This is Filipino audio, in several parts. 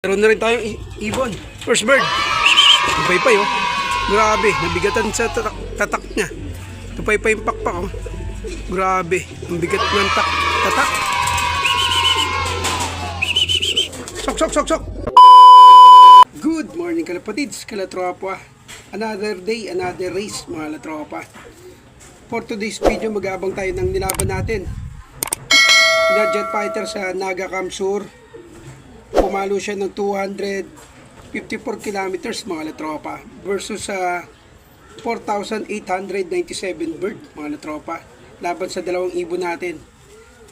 Meron na rin tayong ibon. First bird. Tupay-pay oh. Grabe, nabigatan sa tatak niya. Tupay-pay yung pakpak oh. Grabe, ang bigat ng tatak. Sok. Good morning kalapatids, kalatropa. Another day, another race mga latropa. For today's video, mag-aabang tayo ng nilaban natin. Na jet fighter sa Naga Kamsur. Pumalo siya ng 254 kilometers mga latropa versus sa 4,897 bird mga latropa. Laban sa dalawang ibon natin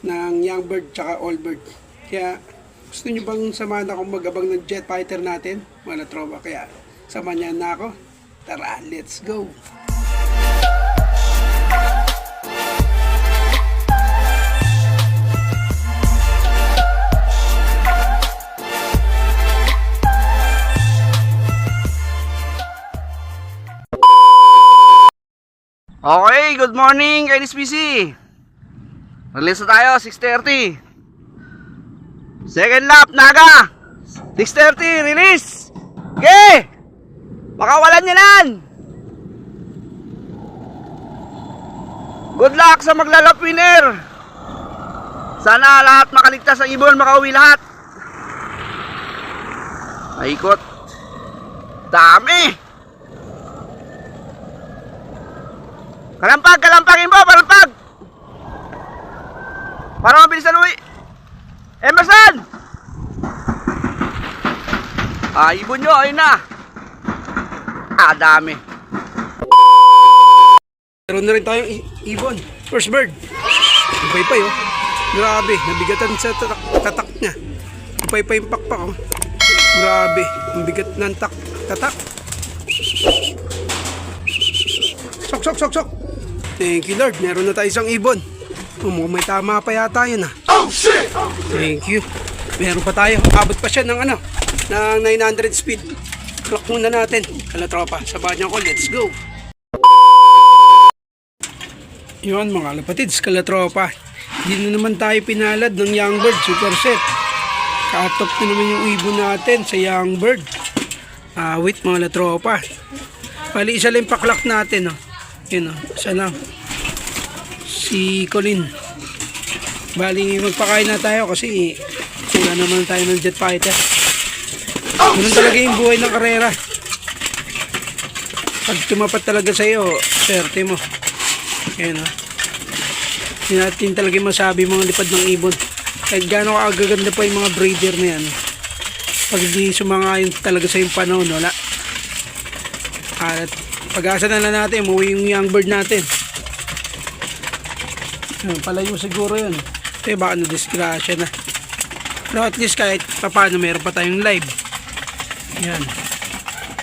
ng young bird tsaka old bird. Kaya gusto nyo bang samahan akong mag-abang ng jet fighter natin mga latropa? Kaya samahan niya na ako. Tara, let's go! Okay, good morning kay NSPC. Release na tayo, 6:30. Second lap, Naga 6:30, release. Okay, pakawalan nyo nan. Good luck sa maglalap winner. Sana lahat makaligtas sa ibon, makauwi lahat. Maikot. Dami. Kalampagin mo, kalampag! Para mabilis na uwi. Emerson! Ibon nyo, ayun na. Dami. Meron na rin tayong ibon. First bird. Tupay-pay oh. Grabe, nabigatan sa tatak niya. Tupay-pay yung pakpak oh. Grabe, ang bigat ng tatak. Sok. Thank you Lord, meron na tayo isang ibon. May tama pa yata yun ah. Oh shit! Thank you. Meron pa tayo, abot pa siya ng ng 900 speed. Clock muna natin, kalatropa. Sabahan niyo ako, let's go. Yun mga kalapatids, kalatropa. Hindi na naman tayo pinalad ng young bird, super set. Katop na naman yung ibon natin sa young bird. Wait mga kalatropa. Bali isa lang paklak natin oh. Yun o, isa lang. Si Colin. Bali, magpakain na tayo kasi wala naman tayo ng jet fighter. Ganun talaga yung buhay ng karera. Pag tumapat talaga sa'yo, swerte mo. Yun o. Hindi natin talaga masabi mga lipad ng ibon. Kahit gano'n kagaganda pa yung mga breeder na yan. Pag di sumangayon talaga sa yung panahon, wala. At pag-asa na lang natin, umuwi yung young bird natin. Palayo siguro yun. Ito baka na-disgrasya na. Pero at least kahit paano meron pa tayong live. Yan.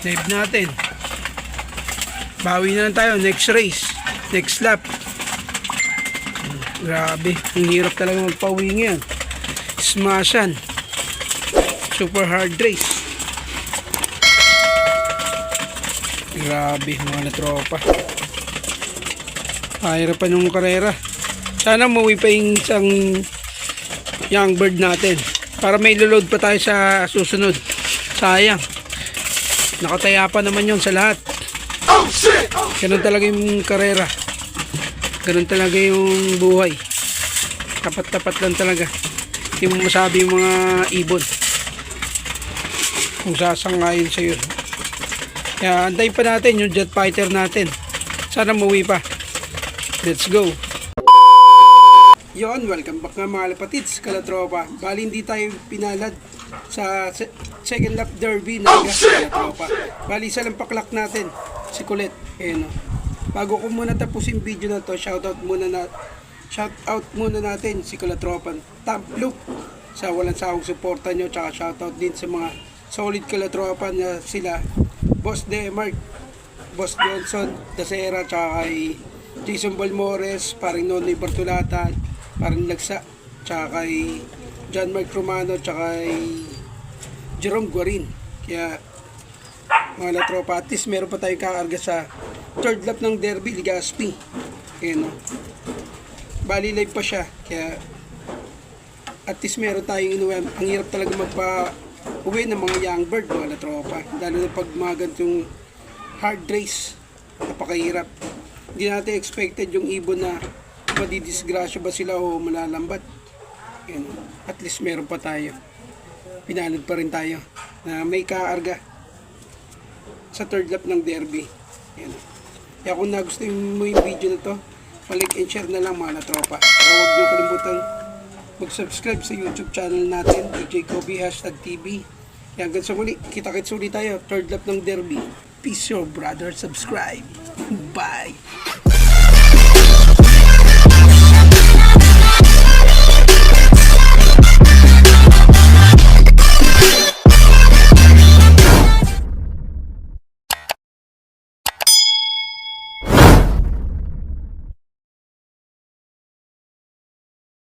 Live natin. Bawi na lang tayo. Next race. Next lap. Grabe. Ang hirap talaga magpauwi ngayon. Smashan. Super hard race. Grabe mga latropa. Pahirapan yung karera. Sana mauwi pa yung isang young bird natin para may load pa tayo sa susunod. Sayang. Nakataya pa naman yun sa lahat. Ganun talaga yung karera. Ganun talaga yung buhay. Tapat-tapat lang talaga. Hindi mo masabi yung mga ibon kung sasangayin sa'yo. Kaya antayin pa natin yung jet fighter natin. Sana mauwi pa. Let's go. Yon, welcome back nga mga lapatids, kalatropa. Bali hindi tayo pinalad sa second lap derby na kalatropa. Bali isa lang paklak natin, si Colette. Ayan, oh. Bago ko muna tapusin video na to, shoutout muna natin si kalatropa Tamp Loop sa walang sawang suporta nyo. Tsaka shoutout din sa mga solid kalatropa na sila Boss Demark, Boss Johnson Dasera, tsaka kay Jason Balmores, paring Nonoy Bartolata, paring Lagsa, tsaka kay John Mark Romano, tsaka kay Jerome Guarin. Kaya mga latropa, at least meron pa tayong kakarga sa third lap ng Derby Ligaspi. Ayan o. Bali live pa siya. Kaya at least meron tayong inuwi. Ang hirap talaga uwi ng mga young bird, mga tropa. Lalo na pag mga ganitong hard race, napakahirap. Hindi natin expected yung ibon na madidisgrasya ba sila o malalambat. Yan. At least meron pa tayo. Pinalad pa rin tayo na may kaarga sa third lap ng derby. Yan. Kaya kung nagustuhan mo yung video na to, like and share na lang mga tropa. Pero huwag niyo kalimutan mag-subscribe sa YouTube channel natin, DJ Kobe #TV. Yan, hanggang sa muli, kita-kits ulit tayo, third lap ng derby. Peace your brother, subscribe. Bye!